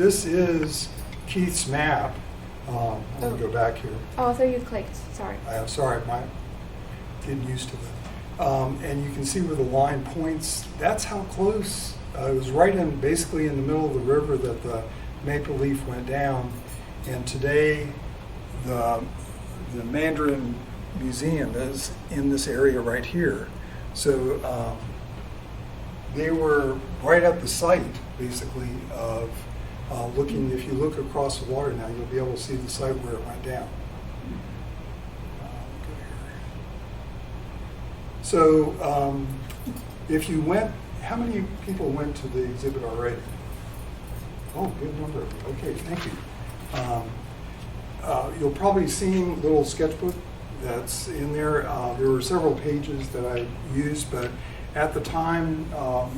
This is Keith's map. I'm going to go back here. Oh, I thought you clicked. Sorry. I'm sorry, I'm getting used to it. And you can see where the line points. That's how close. It was right in, basically in the middle of the river that the Maple Leaf went down. And today, the Mandarin Museum is in this area right here. So they were right at the site, basically, of looking. If you look across the water now, you'll be able to see the site where it went down. So if you went, how many people went to the exhibit already? Oh, good number. Okay, thank you. You'll probably seen a little sketchbook that's in there. There were several pages that I used, but at the time, a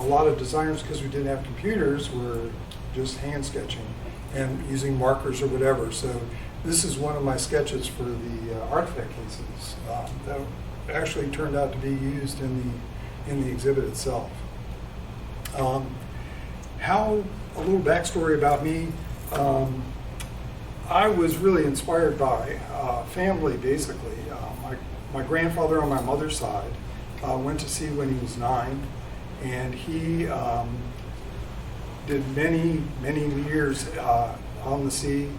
lot of designers, because we didn't have computers, were just hand sketching and using markers or whatever. So this is one of my sketches for the artifact cases that actually turned out to be used in the exhibit itself. A little backstory about me. I was really inspired by family, basically. My grandfather on my mother's side went to sea when he was 9, and he did many years on the sea,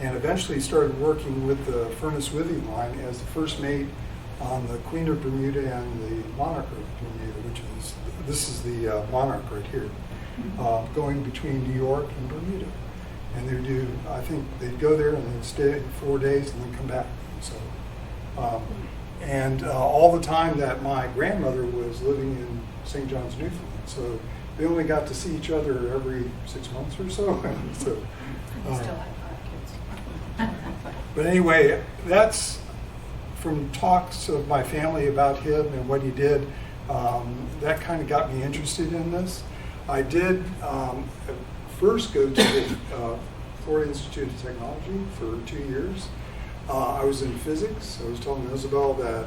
and eventually started working with the Furnace Withing line as the first mate on the Queen of Bermuda and the Monarch of Bermuda, this is the Monarch right here, going between New York and Bermuda. And they do, I think they'd go there and they'd stay 4 days and then come back. So, all the time that my grandmother was living in St. John's, Newfoundland. So they only got to see each other every 6 months or so. So Still have 5 kids. but anyway, that's from talks of my family about him and what he did. That kind of got me interested in this. I did first go to the Florida Institute of Technology for 2 years. I was in physics. I was telling Isabel that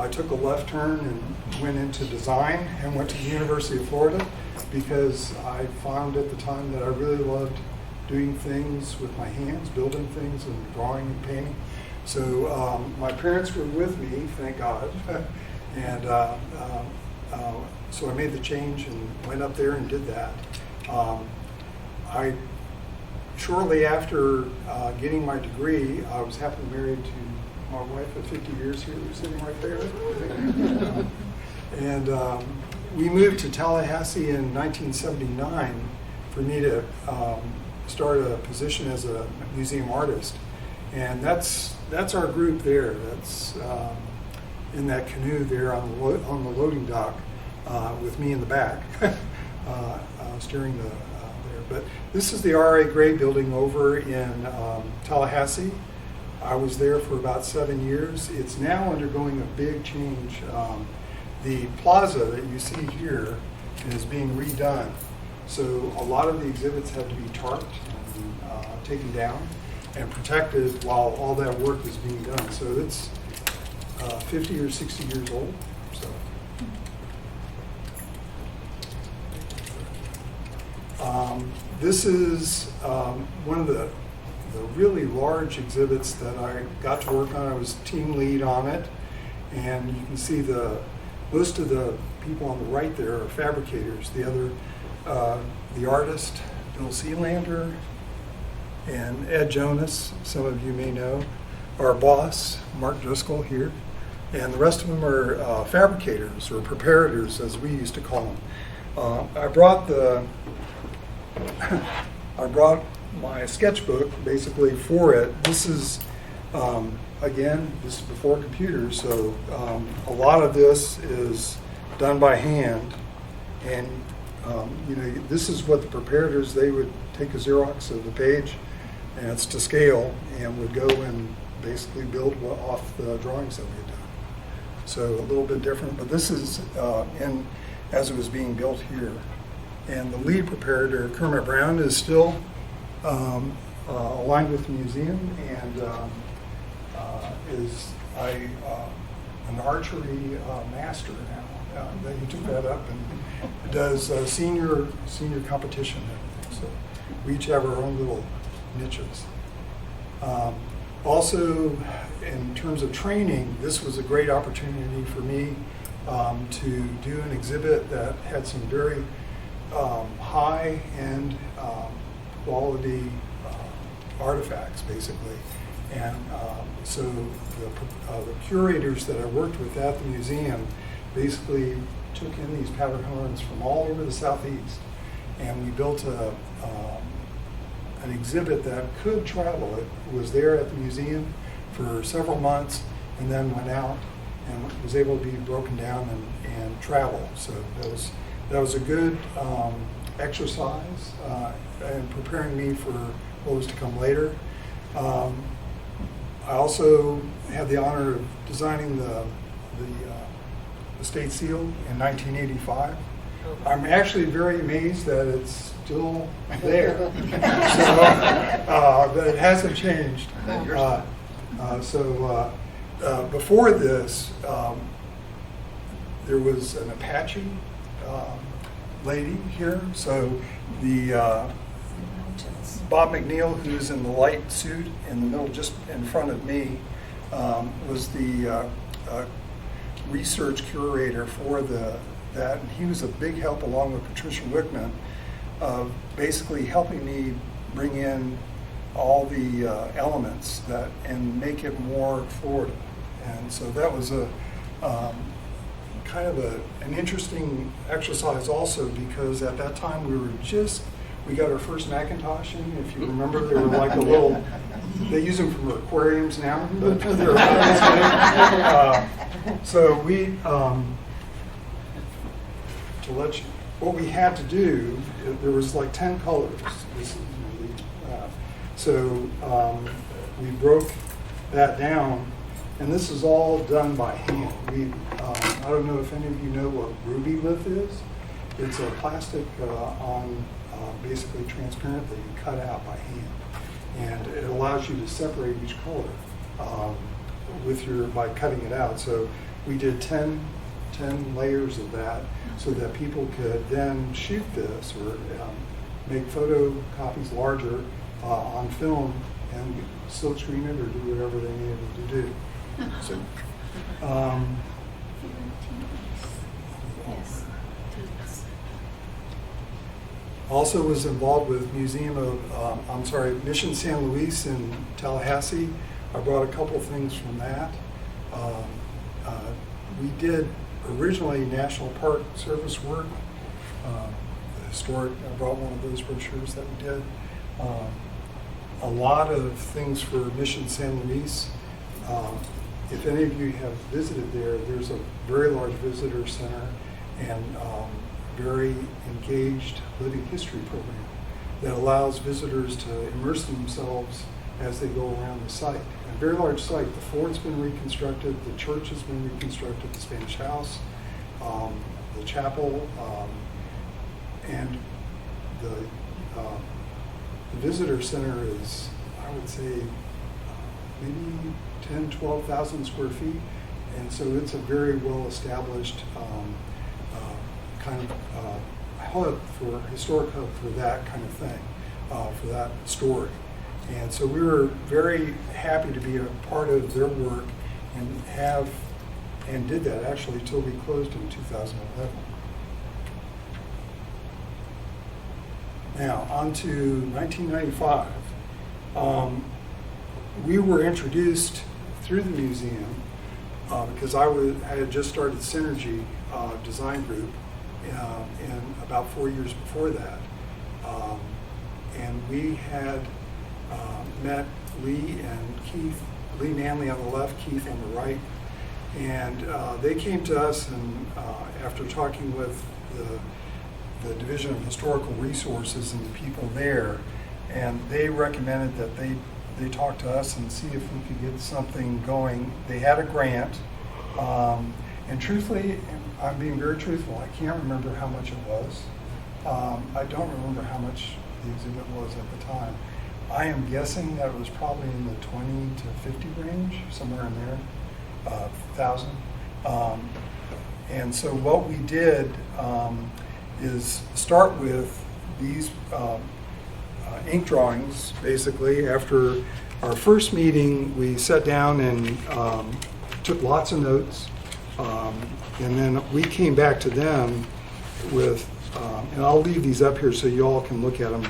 I took a left turn and went into design and went to the University of Florida because I found at the time that I really loved doing things with my hands, building things and drawing and painting. So my parents were with me, thank God. And so I made the change and went up there and did that. Shortly after getting my degree, I was happily married to my wife of 50 years here, who's sitting right there. And we moved to Tallahassee in 1979 for me to start a position as a museum artist. And that's our group there. That's in that canoe there on the loading dock with me in the back, steering the but this is the R.A. Gray building over in Tallahassee. I was there for about 7 years. It's now undergoing a big change. The plaza that you see here is being redone. So a lot of the exhibits had to be tarped and taken down and protected while all that work is being done. So it's 50 or 60 years old. So. This is one of the really large exhibits that I got to work on. I was team lead on it, and you can see most of the people on the right there are fabricators. The artist, Bill Sealander, and Ed Jonas, some of you may know, our boss, Mark Driscoll here, and the rest of them are fabricators or preparators, as we used to call them. I brought my sketchbook basically for it. This is, again, this is before computers, so a lot of this is done by hand. And, this is what the preparators, they would take a Xerox of the page, and it's to scale, and would go and basically build off the drawings that we had done. So a little bit different, but this is as it was being built here. And the lead preparator, Kermit Brown, is still aligned with the museum and is an archery master now. He took that up and does senior competition and everything. So we each have our own little niches. Also, in terms of training, this was a great opportunity for me to do an exhibit that had some very high-end quality artifacts, basically. And so the curators that I worked with at the museum basically took in these powder horns from all over the Southeast, and we built an exhibit that could travel. It was there at the museum for several months and then went out and was able to be broken down and travel. So that was a good exercise in preparing me for what was to come later. I also had the honor of designing the state seal in 1985. I'm actually very amazed that it's still there. But it hasn't changed. Before this, there was an Apache lady here. So the Bob McNeil, who's in the light suit in the middle, just in front of me, was the research curator for that, and he was a big help, along with Patricia Wickman, of basically helping me bring in all the elements and make it more Florida. And so that was a kind of an interesting exercise also, because at that time we got our first Macintosh in. If you remember, they were like a little, they use them for aquariums now, but they're so we, to let you, what we had to do, there was like 10 colors. We broke that down, and this is all done by hand. I don't know if any of you know what ruby lith is. It's a plastic basically transparent that you cut out by hand, and it allows you to separate each color by cutting it out. So we did 10 layers of that, so that people could then shoot this or make photocopies larger on film and silk screen it or do whatever they needed to do. So, also was involved with Mission San Luis in Tallahassee. I brought a couple things from that. We did originally National Park Service work. Historic, I brought one of those brochures that we did. A lot of things for Mission San Luis. If any of you have visited there, there's a very large visitor center and very engaged living history program that allows visitors to immerse themselves as they go around the site. A very large site. The fort's been reconstructed, the church has been reconstructed, the Spanish house, the chapel, and the visitor center is, I would say, maybe 10, 12,000 square feet. And so it's a very well-established kind of hub, historic hub for that kind of thing, for that story. And so we were very happy to be a part of their work and did that actually till we closed in 2011. Now, on to 1995. We were introduced through the museum because I had just started Synergy Design Group in about 4 years before that. And we had met Lee and Keith, Lee Manley on the left, Keith on the right. And they came to us, and after talking with the Division of Historical Resources and the people there, and they recommended that they talk to us and see if we could get something going. They had a grant, and truthfully, I'm being very truthful, I can't remember how much it was. I don't remember how much the exhibit was at the time. I am guessing that it was probably in the 20 to 50 range, somewhere in there, 1,000. And so what we did is start with these ink drawings, basically. After our first meeting, we sat down and took lots of notes. And then we came back to them with, and I'll leave these up here so you all can look at them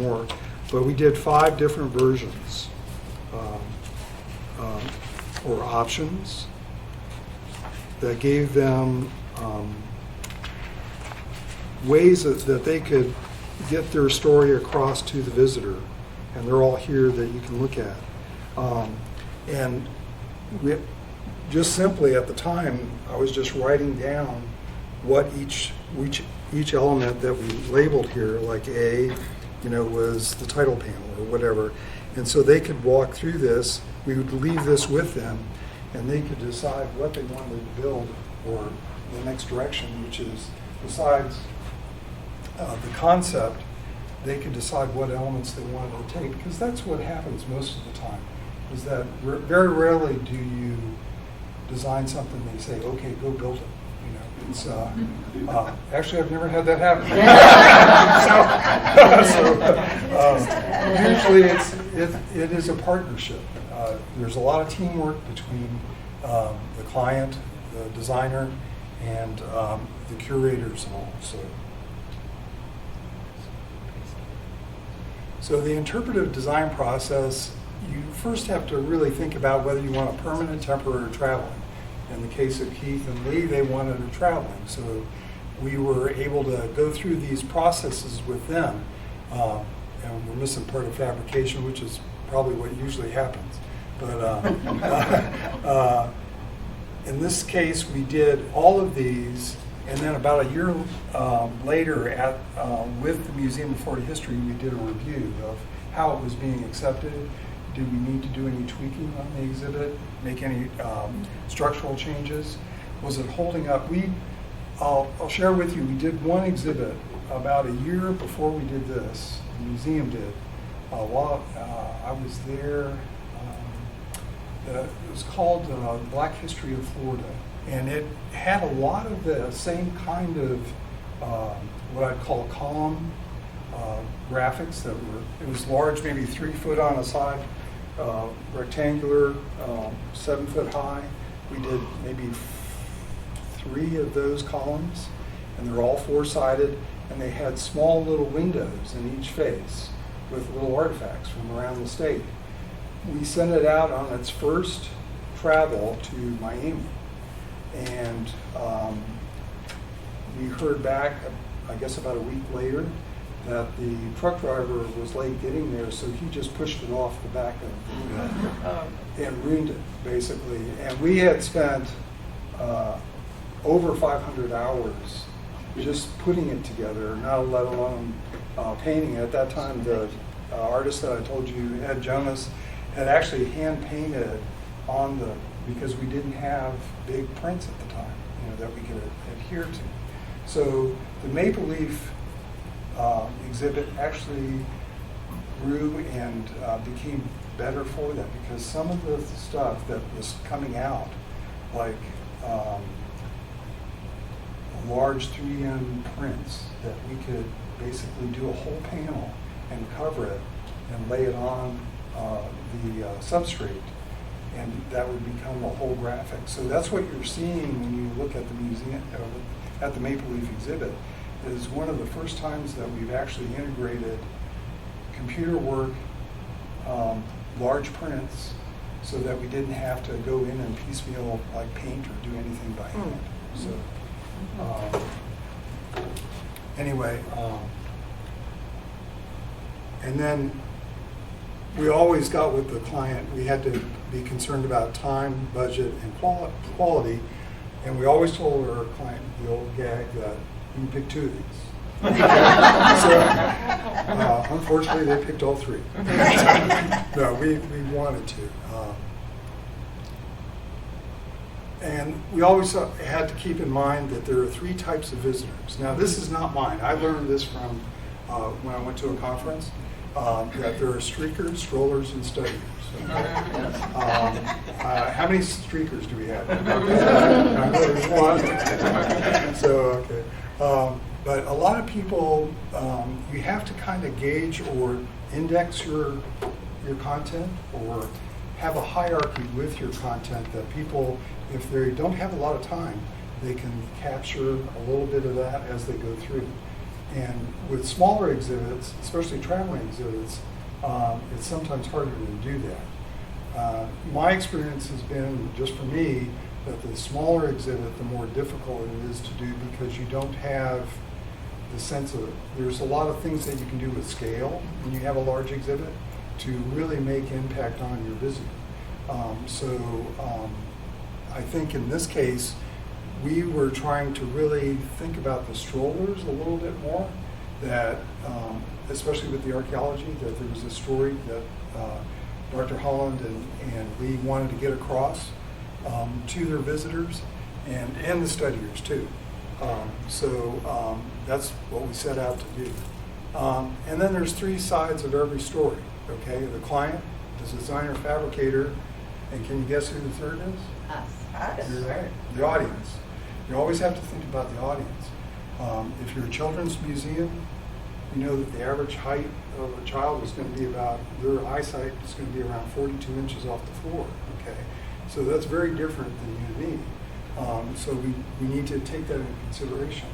more, but we did 5 different versions or options that gave them ways that they could get their story across to the visitor, and they're all here that you can look at. And we, just simply at the time, I was just writing down what each element that we labeled here, like A, was the title panel or whatever, and so they could walk through this. We would leave this with them, and they could decide what they wanted to build or the next direction, which is besides the concept, they could decide what elements they wanted to take, because that's what happens most of the time, is that very rarely do you design something and they say, okay, go build it. It's actually, I've never had that happen. Usually it is a partnership. There's a lot of teamwork between the client, the designer, and the curators and all. So the interpretive design process, you first have to really think about whether you want a permanent, temporary, or traveling. In the case of Keith and Lee, they wanted a traveling. So we were able to go through these processes with them. And we're missing part of fabrication, which is probably what usually happens. But in this case, we did all of these, and then about a year later, with the Museum of Florida History, we did a review of how it was being accepted. Did we need to do any tweaking on the exhibit, make any structural changes? Was it holding up? I'll share with you, we did one exhibit about a year before we did this, the museum did. While I was there, it was called Black History of Florida. And it had a lot of the same kind of what I'd call column graphics that were, it was large, maybe 3 foot on a side, rectangular, 7 foot high. We did maybe 3 of those columns, and they're all 4-sided, and they had small little windows in each face with little artifacts from around the state. We sent it out on its first travel to Miami, and we heard back, I guess about a week later, that the truck driver was late getting there, so he just pushed it off the back of the and ruined it, basically. And we had spent over 500 hours just putting it together, not let alone painting it. At that time, the artist that I told you, Ed Jonas, had actually hand painted on because we didn't have big prints at the time, that we could adhere to. So the Maple Leaf exhibit actually grew and became better for that, because some of the stuff that was coming out, like large 3M prints, that we could basically do a whole panel and cover it and lay it on the substrate, and that would become a whole graphic. So that's what you're seeing when you look at the museum, at the Maple Leaf exhibit. Is one of the first times that we've actually integrated computer work, large prints, so that we didn't have to go in and piecemeal like paint or do anything by hand. So anyway, and then we always got with the client, we had to be concerned about time, budget, and quality, and we always told our client the old gag that you can pick 2 of these. So, unfortunately, they picked all 3. No, we wanted to. And we always had to keep in mind that there are 3 types of visitors. Now, this is not mine. I learned this from when I went to a conference, that there are streakers, strollers, and studiers. How many streakers do we have? I know there's 1. So, okay. But a lot of people, you have to kind of gauge or index your content, or have a hierarchy with your content that people, if they don't have a lot of time, they can capture a little bit of that as they go through. And with smaller exhibits, especially traveling exhibits, it's sometimes harder to do that. My experience has been, just for me, that the smaller exhibit, the more difficult it is to do, because you don't have the sense of, there's a lot of things that you can do with scale when you have a large exhibit to really make impact on your visitor. I think in this case, we were trying to really think about the strollers a little bit more, that especially with the archaeology, that there was a story that Dr. Holland and Lee wanted to get across to their visitors and the studiers too. That's what we set out to do. And then there's three sides of every story, okay? The client, the designer, fabricator, and can you guess who the third is? Us. You're right, the audience. You always have to think about the audience. If you're a children's museum, you know that the average height of a child is going to be about, their eyesight is going to be around 42 inches off the floor, okay? So that's very different than you and me. So we need to take that into consideration.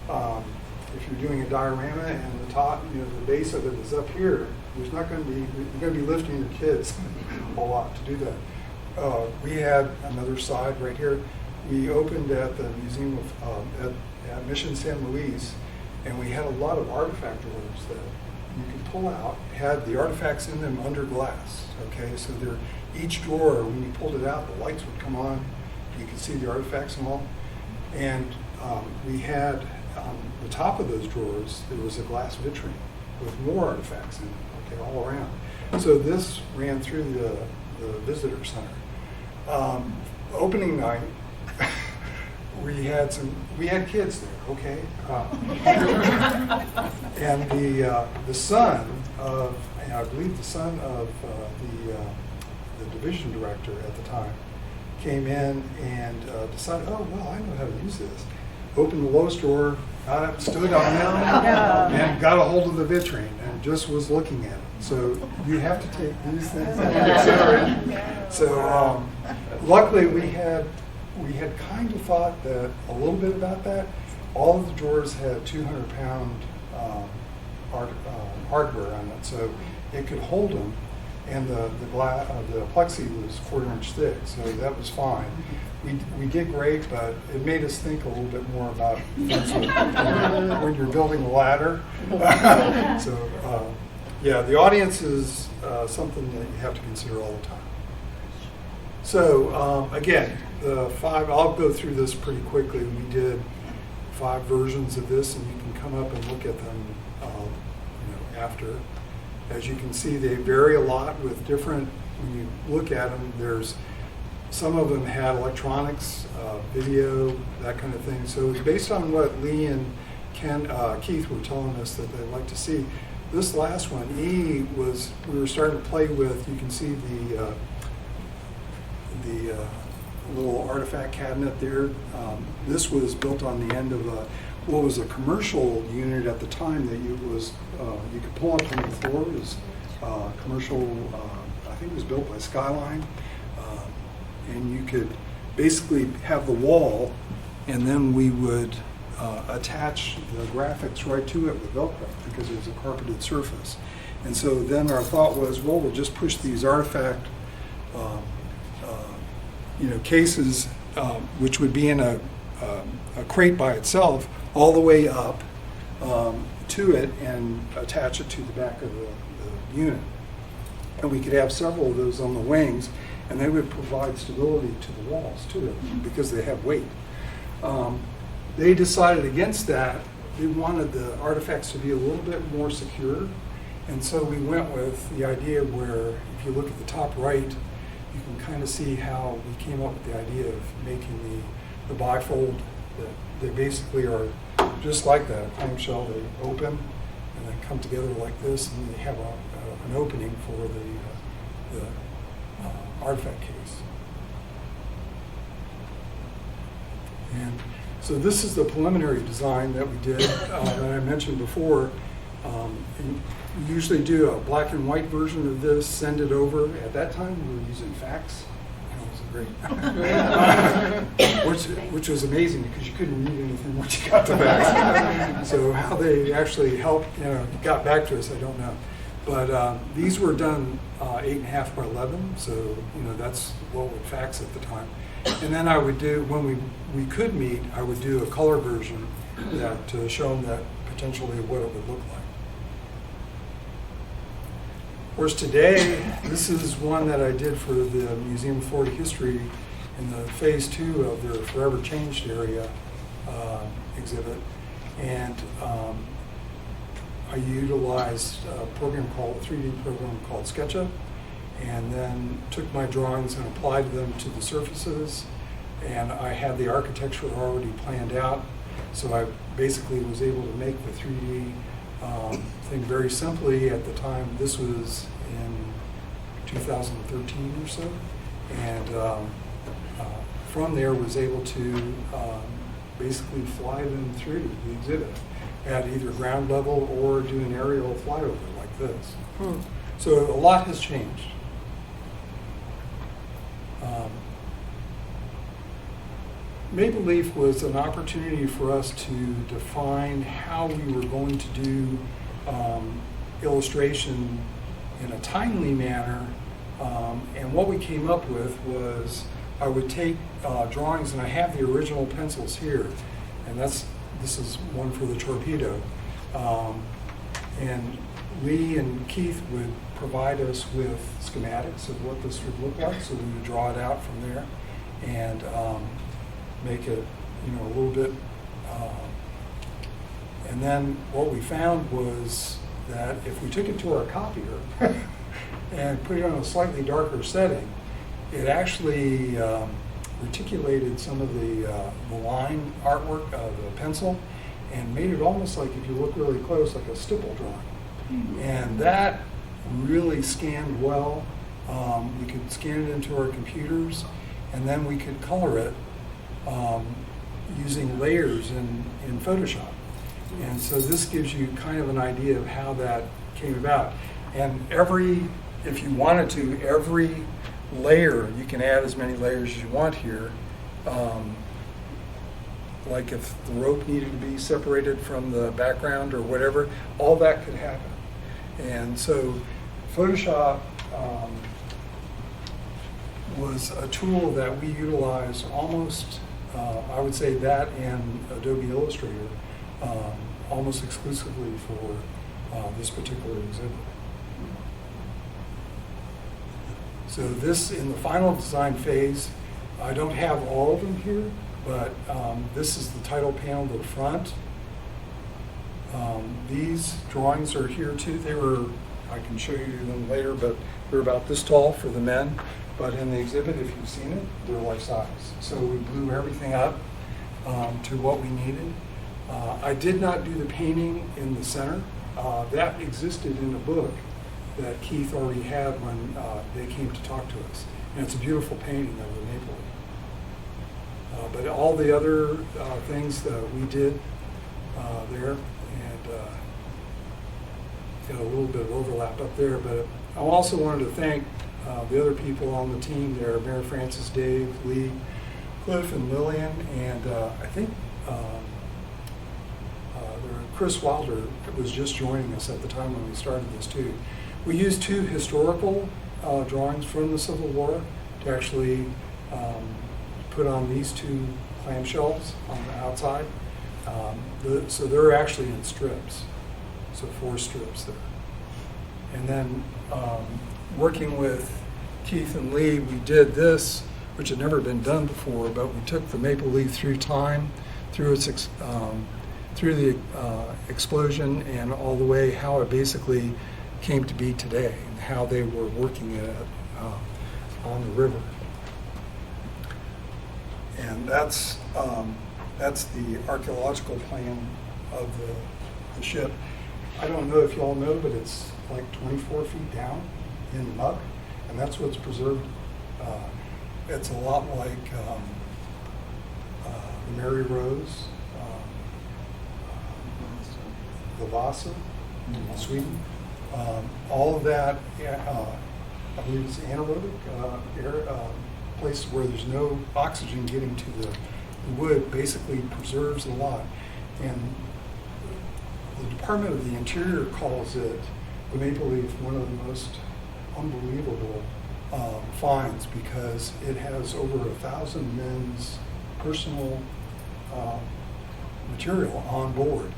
If you're doing a diorama and the top, the base of it is up here, there's not going to be, you're going to be lifting your kids a lot to do that. We had another side right here. We opened at the Museum of, at Mission San Luis, and we had a lot of artifact drawers that you could pull out, had the artifacts in them under glass, okay? So each drawer, when you pulled it out, the lights would come on, you could see the artifacts and all. And we had, on the top of those drawers, there was a glass vitrine with more artifacts in it, okay, all around. So this ran through the visitor center. Opening night, we had kids there, okay? And the son of, I believe the son of the division director at the time, came in and decided, oh, well, I know how to use this. Opened the lowest drawer, got up, stood on it, and got a hold of the vitrine and just was looking at it. So you have to take these things into consideration. So luckily we had kind of thought that a little bit about that. All of the drawers had 200-pound hardware on it, so it could hold them. And the plexi was 1/4 inch thick, so that was fine. We did great, but it made us think a little bit more about when you're building a ladder. Yeah, the audience is something that you have to consider all the time. So again, the 5, I'll go through this pretty quickly. We did 5 versions of this, and you can come up and look at them after. As you can see, they vary a lot with different, when you look at them, some of them had electronics, video, that kind of thing. So it's based on what Lee and Keith were telling us that they'd like to see. This last one, E, we were starting to play with, you can see the little artifact cabinet there. This was built on the end of what was a commercial unit at the time that you could pull up from the floor. It was commercial, I think it was built by Skyline. And you could basically have the wall, and then we would attach the graphics right to it with Velcro because it was a carpeted surface. And so then our thought was, well, we'll just push these artifact cases, which would be in a crate by itself, all the way up to it and attach it to the back of the unit. And we could have several of those on the wings, and they would provide stability to the walls too, because they have weight. They decided against that. They wanted the artifacts to be a little bit more secure, and so we went with the idea where, if you look at the top right, you can kind of see how we came up with the idea of making the bifold, that they basically are just like that, a clamshell. They open and then come together like this, and they have an opening for the artifact case. And So this is the preliminary design that we did that I mentioned before. And we usually do a black and white version of this, send it over. At that time, we were using fax. It was great. which was amazing because you couldn't read anything once you got the fax. So how they actually helped, got back to us, I don't know. But these were done 8.5 by 11, so that's what would fax at the time. And then I would do, when we could meet, I would do a color version that to show them that potentially what it would look like. Of course, today, this is one that I did for the Museum of Florida History in the phase 2 of their Forever Changed area exhibit. And I utilized a 3D program called SketchUp, and then took my drawings and applied them to the surfaces. And I had the architecture already planned out, so I basically was able to make the 3D thing very simply at the time. This was in 2013 or so, and from there was able to basically fly them through the exhibit at either ground level or do an aerial flyover like this. So a lot has changed. Maple Leaf was an opportunity for us to define how we were going to do illustration in a timely manner, and what we came up with was I would take drawings, and I have the original pencils here, and this is one for the torpedo, and Lee and Keith would provide us with schematics of what this would look like, so we would draw it out from there and make it a little bit, and then what we found was that if we took it to our copier and put it on a slightly darker setting, it actually reticulated some of the line artwork of the pencil and made it almost like, if you look really close, like a stipple drawing. And that really scanned well. We could scan it into our computers, and then we could color it using layers in Photoshop. And so this gives you kind of an idea of how that came about. And if you wanted to, every layer, you can add as many layers as you want here. Like if the rope needed to be separated from the background or whatever, all that could happen. And so Photoshop was a tool that we utilize almost, I would say that and Adobe Illustrator, almost exclusively for this particular exhibit. So this, in the final design phase, I don't have all of them here, but this is the title panel to the front. These drawings are here too. I can show you them later, but they're about this tall for the men. But in the exhibit, if you've seen it, they're life size. So we blew everything up to what we needed. I did not do the painting in the center. That existed in a book that Keith already had when they came to talk to us. And it's a beautiful painting of the maple leaf. But all the other things that we did there, and got a little bit of overlap up there. But I also wanted to thank the other people on the team there, Mary Frances, Dave, Lee, Cliff, and Lillian, and I think Chris Wilder was just joining us at the time when we started this too. We used 2 historical drawings from the Civil War to actually put on these 2 clamshells on the outside. So they're actually in strips, so 4 strips there. And then working with Keith and Lee, we did this, which had never been done before, but we took the maple leaf through time, through its through the explosion, and all the way how it basically came to be today, and how they were working it on the river. And that's the archaeological plan of the ship. I don't know if you all know, but it's like 24 feet down in muck, and that's what's preserved. It's a lot like the Mary Rose, the Vasa, Sweden. All of that, I believe it's anaerobic air, places where there's no oxygen getting to the wood, basically preserves a lot. And the Department of the Interior calls it, the maple leaf, one of the most unbelievable finds, because it has over 1,000 men's personal material on board.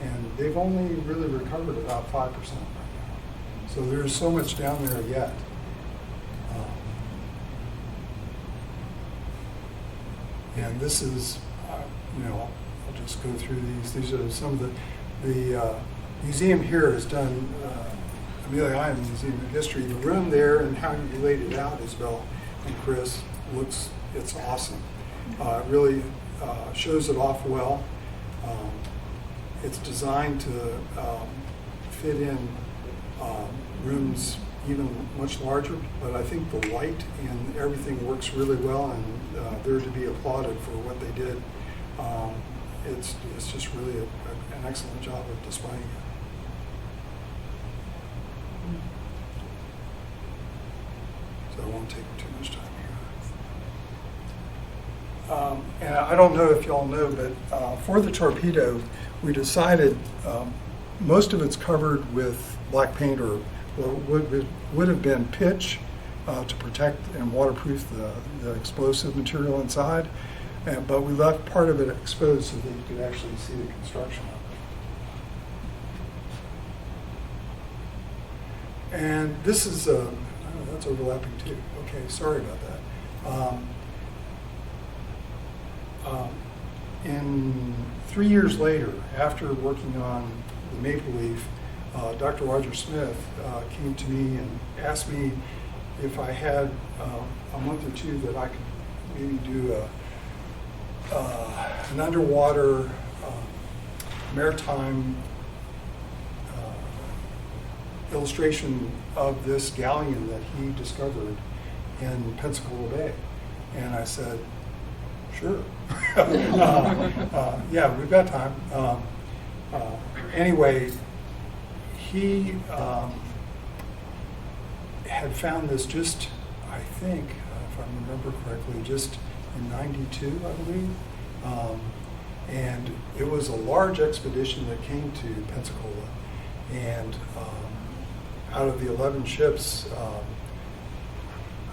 And they've only really recovered about 5% right now. So there's so much down there yet. And this is, I'll just go through these. These are some of the museum here has done, Amelia Island Museum of History. The room there and how you laid it out, Isabel and Chris, it's awesome. It really shows it off well. It's designed to fit in rooms even much larger, but I think the light and everything works really well, and they're to be applauded for what they did. It's just really an excellent job of displaying it. So I won't take too much time here. And I don't know if y'all know, but for the torpedo, we decided most of it's covered with black paint, or would have been pitch to protect and waterproof the explosive material inside. But we left part of it exposed so that you could actually see the construction of it. And this is, that's overlapping too. Okay, sorry about that. In 3 years later, after working on the maple leaf, Dr. Roger Smith came to me and asked me if I had a month or two that I could maybe do an underwater maritime illustration of this galleon that he discovered in Pensacola Bay. And I said, sure. Yeah, we've got time. Anyway, he had found this just, I think, if I remember correctly, just in '92, I believe. And it was a large expedition that came to Pensacola. And out of the 11 ships,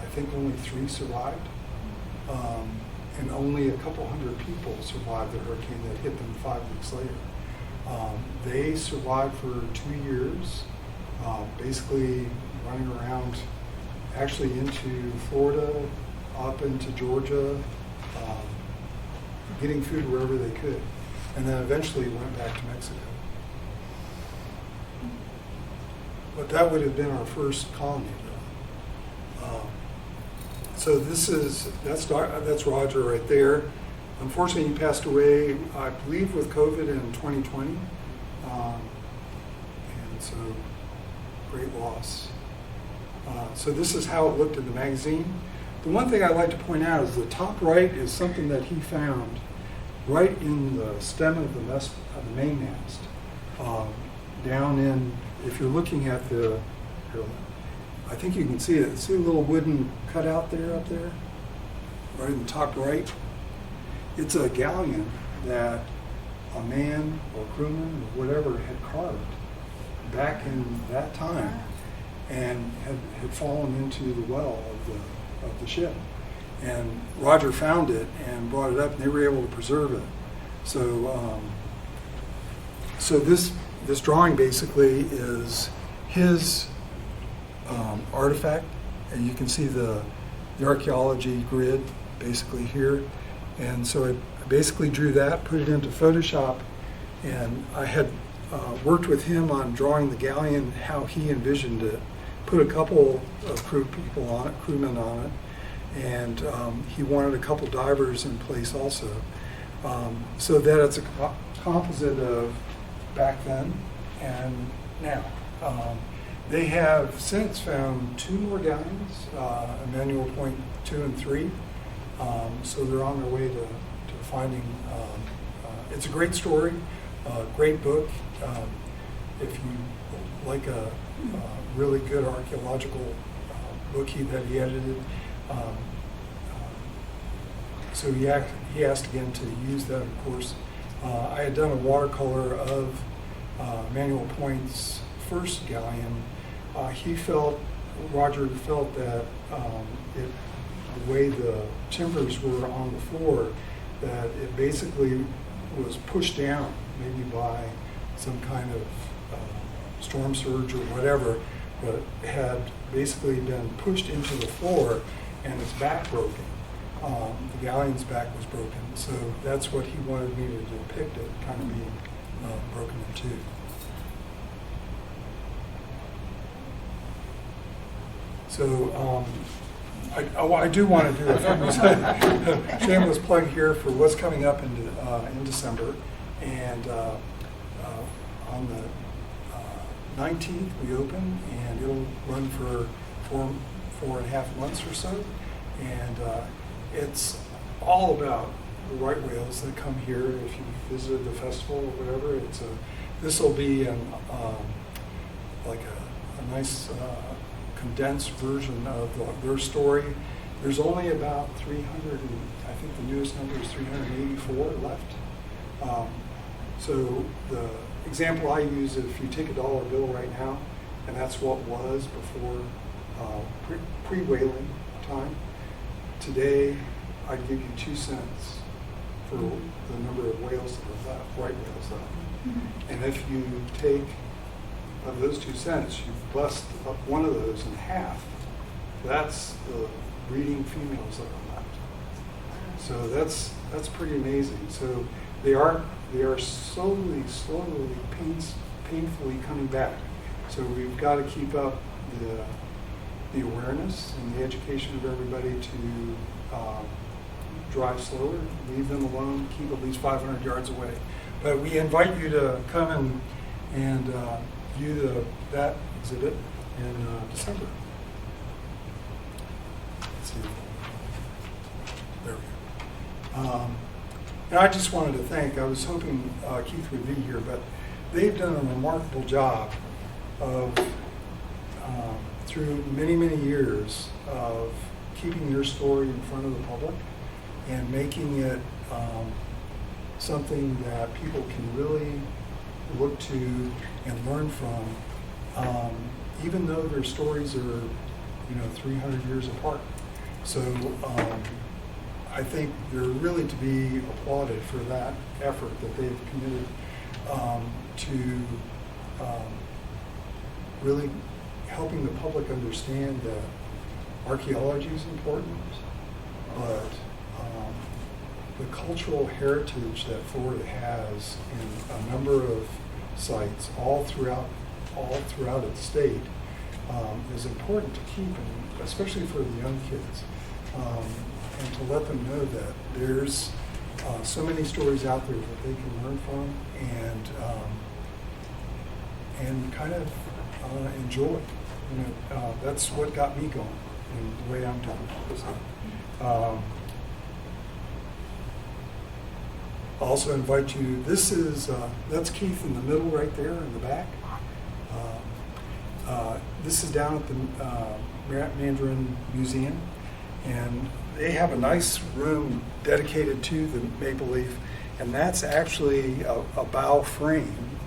I think only 3 survived. And only a couple hundred people survived the hurricane that hit them 5 weeks later. They survived for 2 years, basically running around, actually into Florida, up into Georgia, getting food wherever they could, and then eventually went back to Mexico. But that would have been our first colony. So that's Roger right there. Unfortunately, he passed away, I believe, with COVID in 2020. And so, great loss. So this is how it looked in the magazine. The one thing I'd like to point out is the top right is something that he found right in the stem of the mainmast. Down in, if you're looking at the, I think you can see it. See a little wooden cutout there, up there? Right in the top right? It's a galleon that a man or crewman or whatever had carved back in that time and had fallen into the well of the ship. And Roger found it and brought it up, and they were able to preserve it. So, so this drawing basically is his artifact, and you can see the archaeology grid basically here. And so I basically drew that, put it into Photoshop, and I had worked with him on drawing the galleon, how he envisioned it, put a couple of crewmen on it, and he wanted a couple divers in place also, so that it's a composite of back then and now. They have since found 2 more galleons, Emmanuel Point 2 and 3, so they're on their way to finding. It's a great story, great book. If you like a really good archaeological book that he edited. So he asked again to use that, of course. I had done a watercolor of Manuel Point's first galleon. Roger felt that the way the timbers were on the floor, that it basically was pushed down, maybe by some kind of storm surge or whatever, but had basically been pushed into the floor and its back broken. The galleon's back was broken, so that's what he wanted me to depict it, kind of being broken in two. So I do want to do a shameless plug here for what's coming up in December, and on the 19th we open, and it'll run for four and a half months or so, and it's all about the right whales that come here. If you visited the festival or whatever, this will be like a nice condensed version of their story. There's only about 300, and I think the newest number is 384 left. So the example I use, if you take a dollar bill right now, and that's what was before pre-whaling time, today I'd give you 2 cents for the number of whales that are left, right whales left. And if you take of those 2 cents, you bust up one of those in half, that's the breeding females that are left. So that's pretty amazing. So they are slowly, painfully coming back. So we've got to keep up the awareness and the education of everybody to drive slower, leave them alone, keep at least 500 yards away. But we invite you to come and view that exhibit in December. Let's see. There we go. And I just wanted to thank, I was hoping Keith would be here, but they've done a remarkable job of, through many, many years of keeping their story in front of the public and making it something that people can really look to and learn from, even though their stories are, 300 years apart. So I think they're really to be applauded for that effort that they've committed to really helping the public understand that archaeology is important, but the cultural heritage that Florida has in a number of sites all throughout its state is important to keep, and especially for the young kids, and to let them know that there's so many stories out there that they can learn from and kind of enjoy. That's what got me going in the way I'm doing it. So, I'll also invite you, that's Keith in the middle right there in the back. This is down at the Mandarin Museum, and they have a nice room dedicated to the maple leaf, and that's actually a bow frame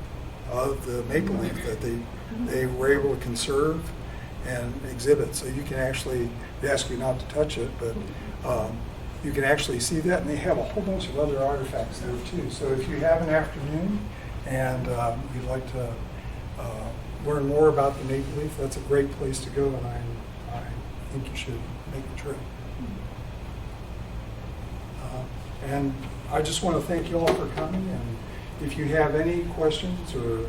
of the maple leaf that they were able to conserve and exhibit. So you can actually, they ask you not to touch it, but you can actually see that, and they have a whole bunch of other artifacts there too. So if you have an afternoon and you'd like to learn more about the maple leaf, that's a great place to go, and I think you should make the trip. And I just want to thank you all for coming, and if you have any questions or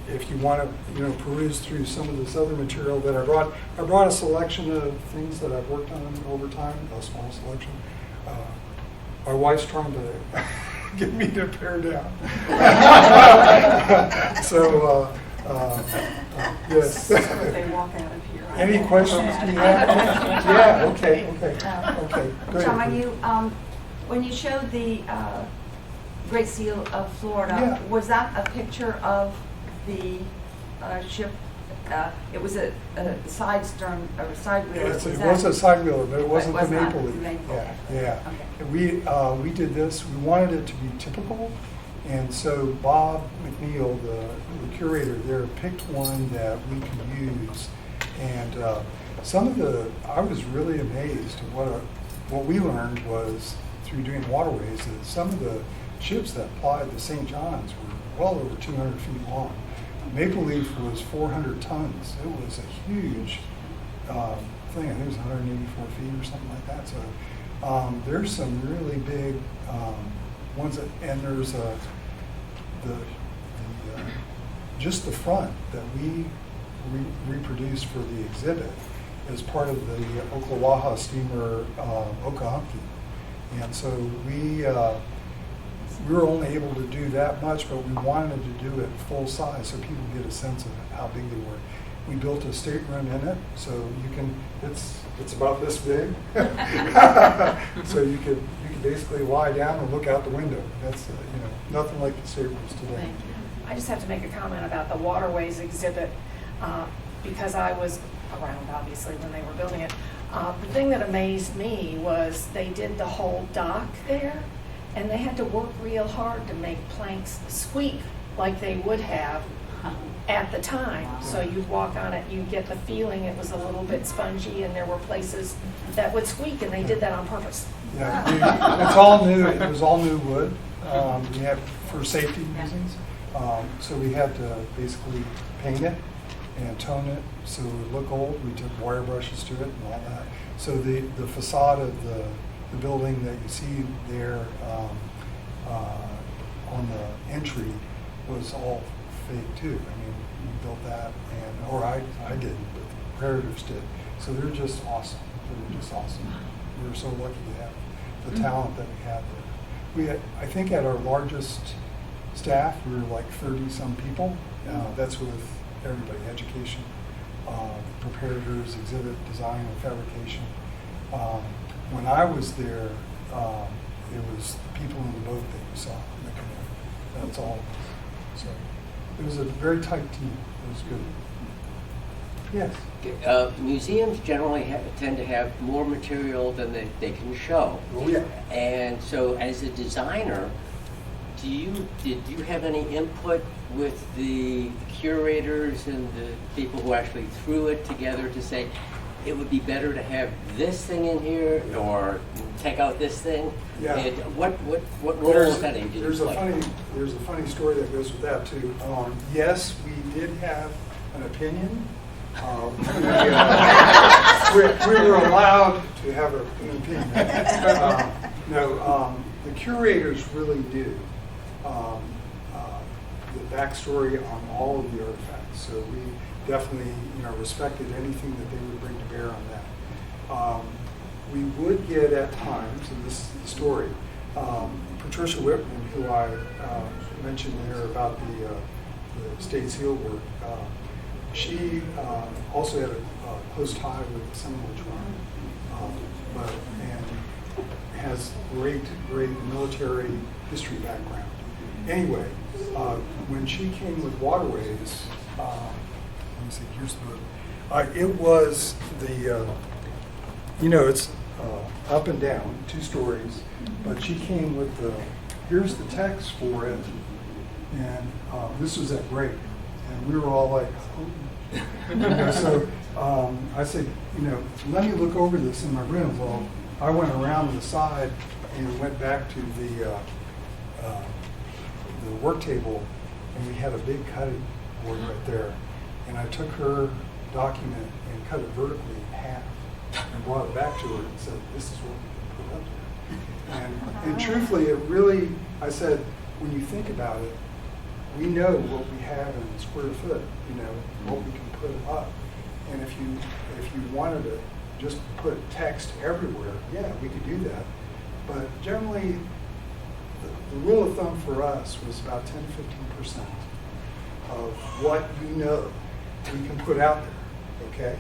if you want to peruse through some of this other material that I brought a selection of things that I've worked on over time, a small selection. My wife's trying to get me to pare down. So yes. So that they walk out of here. Any questions do you have? Yeah, okay. Go John, ahead. you When you showed the Great Seal of Florida, Yeah. was that a picture of the ship? It was a side stern or side wheel. It was a side wheeler, but it wasn't was the not maple leaf. maple. Yeah, yeah. Okay. We did this. We wanted it to be typical, and so Bob McNeil, the curator there, picked one that we could use. And I was really amazed at what we learned was through doing waterways that some of the ships that plied the St. John's were well over 200 feet long. Maple Leaf was 400 tons. It was a huge thing. I think it was 184 feet or something like that. So there's some really big ones, and there's just the front that we reproduced for the exhibit as part of the Oklawaha steamer Okahumpty. And so we were only able to do that much, but we wanted to do it full size so people get a sense of how big they were. We built a stateroom in it, so you can. It's about this big, so you could basically lie down and look out the window. That's nothing like the staterooms today. Thank you. I just have to make a comment about the waterways exhibit because I was around, obviously, when they were building it. The thing that amazed me was they did the whole dock there, and they had to work real hard to make planks squeak like they would have at the time. So you'd walk on it, you'd get the feeling it was a little bit spongy, and there were places that would squeak, and they did that on purpose. Yeah, it's all new. It was all new wood. We had for safety reasons. So we had to basically paint it and tone it so it would look old. We took wire brushes to it and all that. So the facade of the building that you see there on the entry was all fake too. I mean, we built that, or I didn't, but the preparators did. So they're just awesome. They're just awesome. We were so lucky to have the talent that we had there. We had, I think at our largest staff, we were like 30-some people. That's with everybody, education, preparators, exhibit, design, and fabrication. When I was there, it was people in the boat that you saw in the canoe. That's all. So it was a very tight team. It was good. Yes. Museums generally tend to have more material than they can show. Oh yeah. And so, as a designer, did you have any input with the curators and the people who actually threw it together to say it would be better to have this thing in here or take out this thing? Yeah. And what role did you play? There's a funny story that goes with that too. Yes, we did have an opinion. We were allowed to have an opinion. The curators really do the backstory on all of the artifacts. So we definitely, respected anything that they would bring to bear on that. We would get at times, and this is the story, Patricia Whitman, who I mentioned there about the state seal work, she also had a close tie with the Seminole tribe, and has great military history background. Anyway, when she came with Waterways, let me see, here's the book. It was the, it's up and down, 2 stories, but she came with here's the text for it, and this was at break, and we were all like, so I said, let me look over this in my room. Well, I went around the side and went back to the work table, and we had a big cutting board right there. And I took her document and cut it vertically in half and brought it back to her and said, this is what we put up there. And truthfully, it really, I said, when you think about it, we know what we have in square foot, what we can put up. And if you wanted to just put text everywhere, yeah, we could do that. But generally, the rule of thumb for us was about 10-15% of what we can put out there, okay?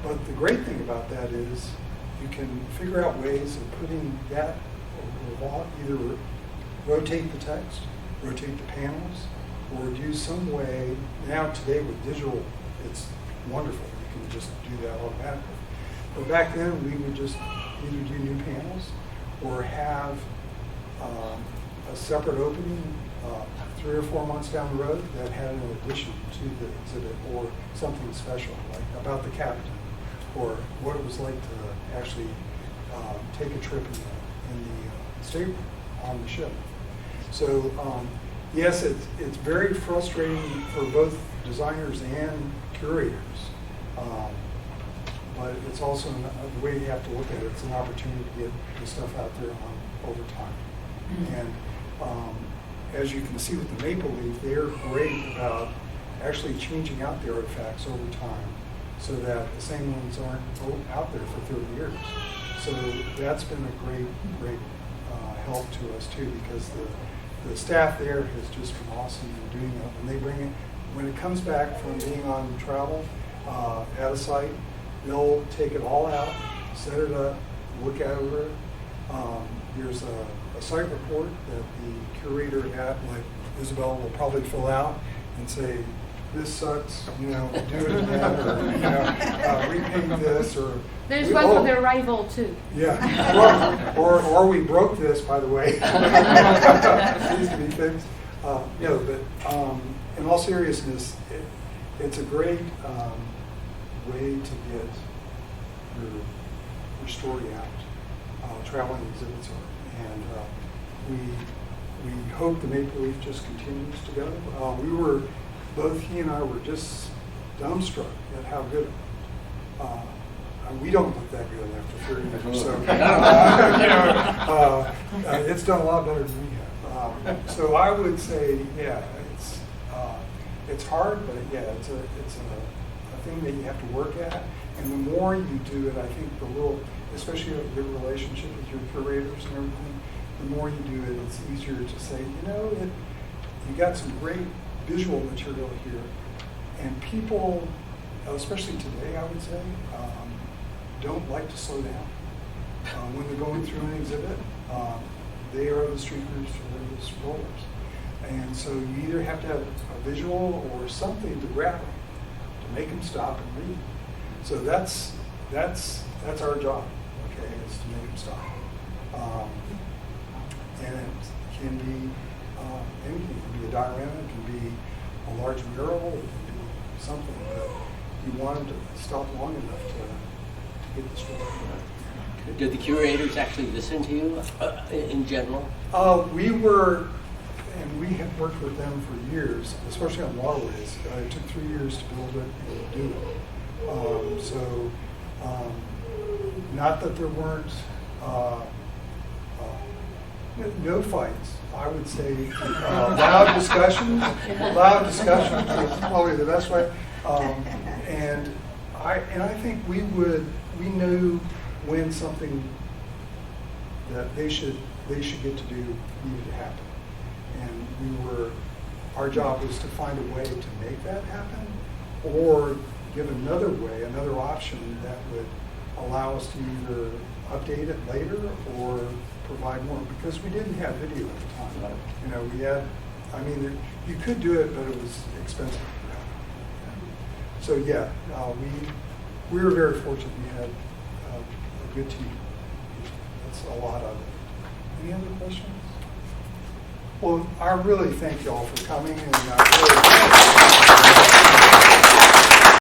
But the great thing about that is you can figure out ways of putting that will either rotate the text, rotate the panels, or do some way. Now today with digital, it's wonderful. You can just do that automatically. But back then, we would just either do new panels or have a separate opening 3 or 4 months down the road that had an addition to the exhibit or something special, like about the captain, or what it was like to actually take a trip in the stateroom on the ship. So yes, it's very frustrating for both designers and curators. But it's also the way you have to look at it. It's an opportunity to get the stuff out there over time. And as you can see with the Maple Leaf, they're great about actually changing out the artifacts over time, so that the same ones aren't out there for 30 years. So that's been a great help to us too, because the staff there has just been awesome in doing that. When they bring it, when it comes back from being on travel at a site, they'll take it all out, set it up, look over it. There's a site report that the curator like Isabel will probably fill out and say, this sucks, do it again, or repaint this, or There's one for the arrival too. Yeah, or we broke this, by the way. It needs to be fixed. But in all seriousness, it's a great way to get your story out. Traveling exhibits are, and we hope the Maple Leaf just continues to go. Both he and I were just dumbstruck at how good. We don't look that good after 30 years, so it's done a lot better than we have. So I would say, yeah, it's hard, but yeah, it's a thing that you have to work at. And the more you do it, I think especially a good relationship with your curators and everything, the more you do it, it's easier to say, you got some great visual material here, and people, especially today, I would say, don't like to slow down. When they're going through an exhibit, they are the streakers or the strollers. And so you either have to have a visual or something to grab them, to make them stop and read. So that's our job, okay, is to make them stop. And it can be anything. It can be a diorama, it can be a large mural, it can be something, but you want them to stop long enough to get the story. Do the curators actually listen to you in general? We have worked with them for years, especially on waterways. It took 3 years to build it and do it. Not that there weren't no fights. I would say loud discussions is probably the best way. And I think we knew when something that they should get to do needed to happen. And our job was to find a way to make that happen, or give another way, another option that would allow us to either update it later or provide more, because we didn't have video at the time. We had, you could do it, but it was expensive. So yeah, we were very fortunate. We had a good team. That's a lot of it. Any other questions? Well, I really thank you all for coming, and